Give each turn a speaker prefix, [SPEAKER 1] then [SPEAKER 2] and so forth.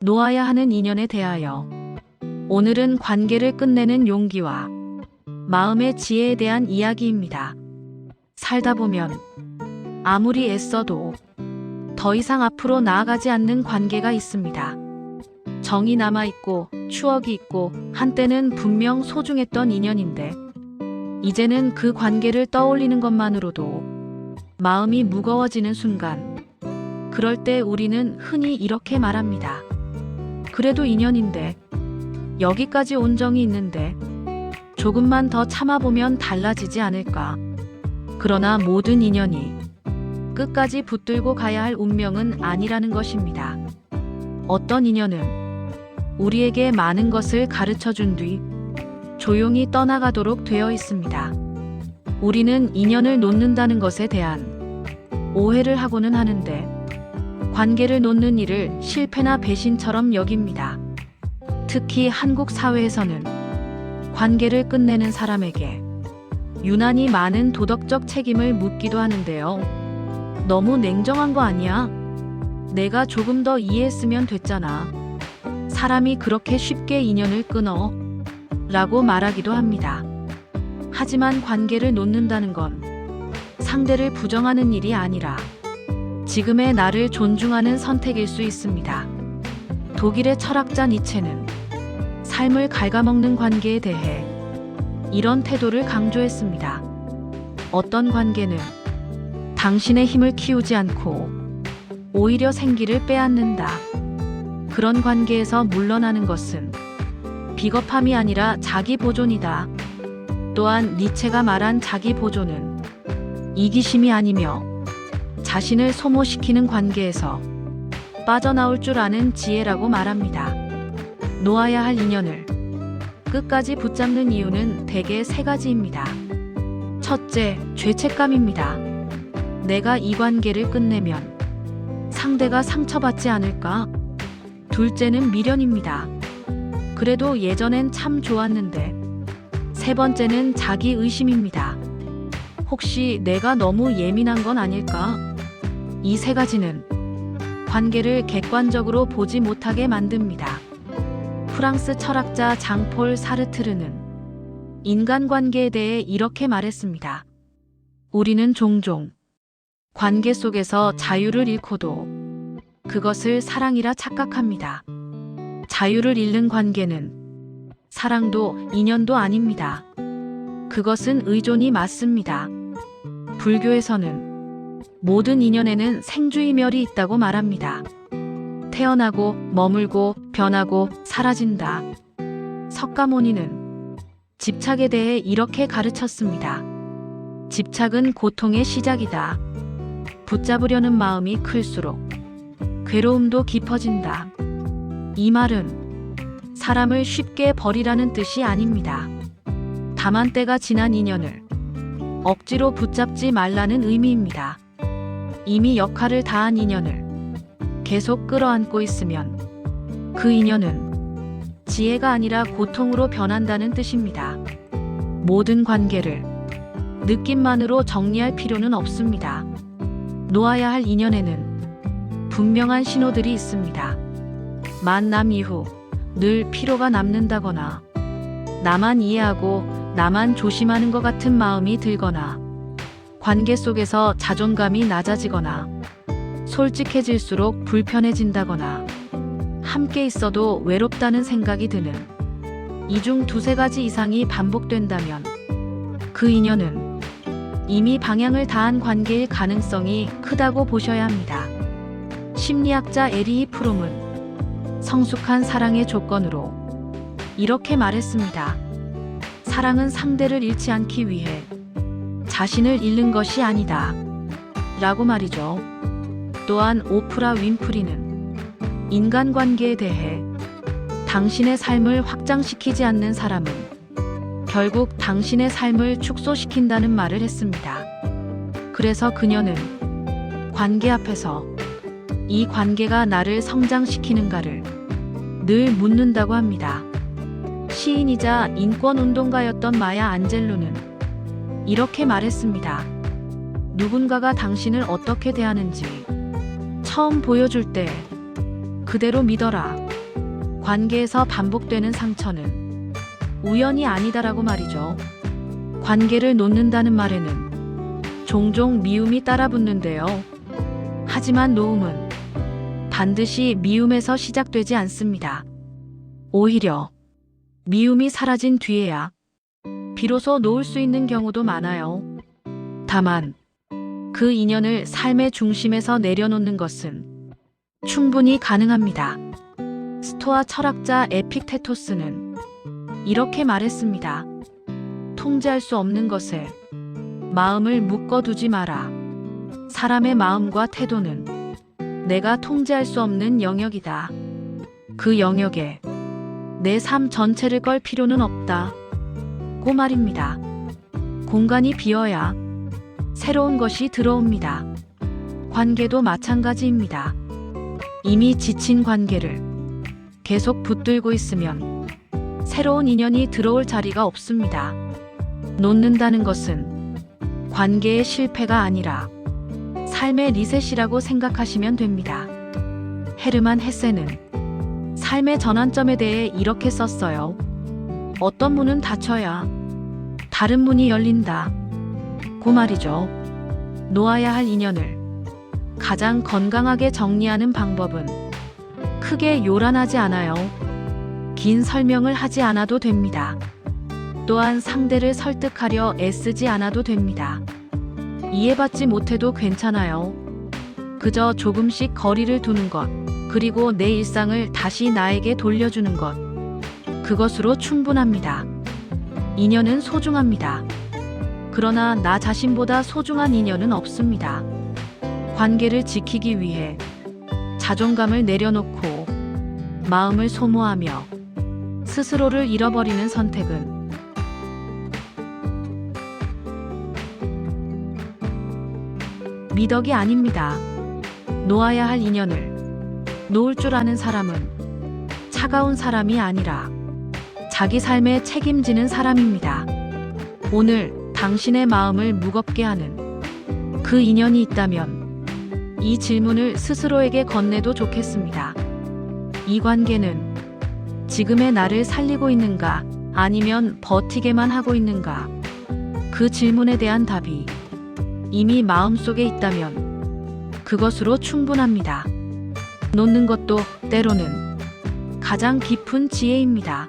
[SPEAKER 1] 놓아야 하는 인연에 대하여 오늘은 관계를 끝내는 용기와 마음의 지혜에 대한 이야기입니다. 살다 보면 아무리 애써도 더 이상 앞으로 나아가지 않는 관계가 있습니다. 정이 남아있고 추억이 있고 한때는 분명 소중했던 인연인데 이제는 그 관계를 떠올리는 것만으로도 마음이 무거워지는 순간, 그럴 때 우리는 흔히 이렇게 말합니다. 그래도 인연인데, 여기까지 온 정이 있는데 조금만 더 참아보면 달라지지 않을까. 그러나 모든 인연이 끝까지 붙들고 가야 할 운명은 아니라는 것입니다. 어떤 인연은 우리에게 많은 것을 가르쳐준 뒤 조용히 떠나가도록 되어 있습니다. 우리는 인연을 놓는다는 것에 대한 오해를 하고는 하는데 관계를 놓는 일을 실패나 배신처럼 여깁니다. 특히 한국 사회에서는 관계를 끝내는 사람에게 유난히 많은 도덕적 책임을 묻기도 하는데요. 너무 냉정한 거 아니야? 내가 조금 더 이해했으면 됐잖아. 사람이 그렇게 쉽게 인연을 끊어? 라고 말하기도 합니다. 하지만 관계를 놓는다는 건 상대를 부정하는 일이 아니라 지금의 나를 존중하는 선택일 수 있습니다. 독일의 철학자 니체는 삶을 갉아먹는 관계에 대해 이런 태도를 강조했습니다. 어떤 관계는 당신의 힘을 키우지 않고 오히려 생기를 빼앗는다. 그런 관계에서 물러나는 것은 비겁함이 아니라 자기 보존이다. 또한 니체가 말한 자기 보존은 이기심이 아니며 자신을 소모시키는 관계에서 빠져나올 줄 아는 지혜라고 말합니다. 놓아야 할 인연을 끝까지 붙잡는 이유는 대개 세 가지입니다. 첫째, 죄책감입니다. 내가 이 관계를 끝내면 상대가 상처받지 않을까? 둘째는 미련입니다. 그래도 예전엔 참 좋았는데. 세 번째는 자기 의심입니다. 혹시 내가 너무 예민한 건 아닐까? 이 세 가지는 관계를 객관적으로 보지 못하게 만듭니다. 프랑스 철학자 장폴 사르트르는 인간관계에 대해 이렇게 말했습니다. 우리는 종종 관계 속에서 자유를 잃고도 그것을 사랑이라 착각합니다. 자유를 잃는 관계는 사랑도 인연도 아닙니다. 그것은 의존이 맞습니다. 불교에서는 모든 인연에는 생주이멸이 있다고 말합니다. 태어나고 머물고 변하고 사라진다. 석가모니는 집착에 대해 이렇게 가르쳤습니다. 집착은 고통의 시작이다. 붙잡으려는 마음이 클수록 괴로움도 깊어진다. 이 말은 사람을 쉽게 버리라는 뜻이 아닙니다. 다만 때가 지난 인연을 억지로 붙잡지 말라는 의미입니다. 이미 역할을 다한 인연을 계속 끌어안고 있으면 그 인연은 지혜가 아니라 고통으로 변한다는 뜻입니다. 모든 관계를 느낌만으로 정리할 필요는 없습니다. 놓아야 할 인연에는 분명한 신호들이 있습니다. 만남 이후 늘 피로가 남는다거나 나만 이해하고 나만 조심하는 것 같은 마음이 들거나 관계 속에서 자존감이 낮아지거나 솔직해질수록 불편해진다거나 함께 있어도 외롭다는 생각이 드는 이 중 두세 가지 이상이 반복된다면 그 인연은 이미 방향을 다한 관계일 가능성이 크다고 보셔야 합니다. 심리학자 에리히 프롬은 성숙한 사랑의 조건으로 이렇게 말했습니다. 사랑은 상대를 잃지 않기 위해 자신을 잃는 것이 아니다. 라고 말이죠. 또한 오프라 윈프리는 인간관계에 대해 당신의 삶을 확장시키지 않는 사람은 결국 당신의 삶을 축소시킨다는 말을 했습니다. 그래서 그녀는 관계 앞에서 이 관계가 나를 성장시키는가를 늘 묻는다고 합니다. 시인이자 인권운동가였던 마야 안젤루는 이렇게 말했습니다. 누군가가 당신을 어떻게 대하는지 처음 보여줄 때 그대로 믿어라. 관계에서 반복되는 상처는 우연이 아니다라고 말이죠. 관계를 놓는다는 말에는 종종 미움이 따라붙는데요. 하지만 놓음은 반드시 미움에서 시작되지 않습니다. 오히려 미움이 사라진 뒤에야 비로소 놓을 수 있는 경우도 많아요. 다만 그 인연을 삶의 중심에서 내려놓는 것은 충분히 가능합니다. 스토아 철학자 에픽테토스는 이렇게 말했습니다. 통제할 수 없는 것에 마음을 묶어두지 마라. 사람의 마음과 태도는 내가 통제할 수 없는 영역이다. 그 영역에 내 삶 전체를 걸 필요는 없다. 고 말입니다. 공간이 비어야 새로운 것이 들어옵니다. 관계도 마찬가지입니다. 이미 지친 관계를 계속 붙들고 있으면 새로운 인연이 들어올 자리가 없습니다. 놓는다는 것은 관계의 실패가 아니라 삶의 리셋이라고 생각하시면 됩니다. 헤르만 헤세는 삶의 전환점에 대해 이렇게 썼어요. 어떤 문은 닫혀야 다른 문이 열린다. 고 말이죠. 놓아야 할 인연을 가장 건강하게 정리하는 방법은 크게 요란하지 않아요. 긴 설명을 하지 않아도 됩니다. 또한 상대를 설득하려 애쓰지 않아도 됩니다. 이해받지 못해도 괜찮아요. 그저 조금씩 거리를 두는 것, 그리고 내 일상을 다시 나에게 돌려주는 것. 그것으로 충분합니다. 인연은 소중합니다. 그러나 나 자신보다 소중한 인연은 없습니다. 관계를 지키기 위해 자존감을 내려놓고 마음을 소모하며 스스로를 잃어버리는 선택은 미덕이 아닙니다. 놓아야 할 인연을 놓을 줄 아는 사람은 차가운 사람이 아니라 자기 삶에 책임지는 사람입니다. 오늘 당신의 마음을 무겁게 하는 그 인연이 있다면 이 질문을 스스로에게 건네도 좋겠습니다. 이 관계는 지금의 나를 살리고 있는가, 아니면 버티게만 하고 있는가? 그 질문에 대한 답이 이미 마음속에 있다면 그것으로 충분합니다. 놓는 것도 때로는 가장 깊은 지혜입니다.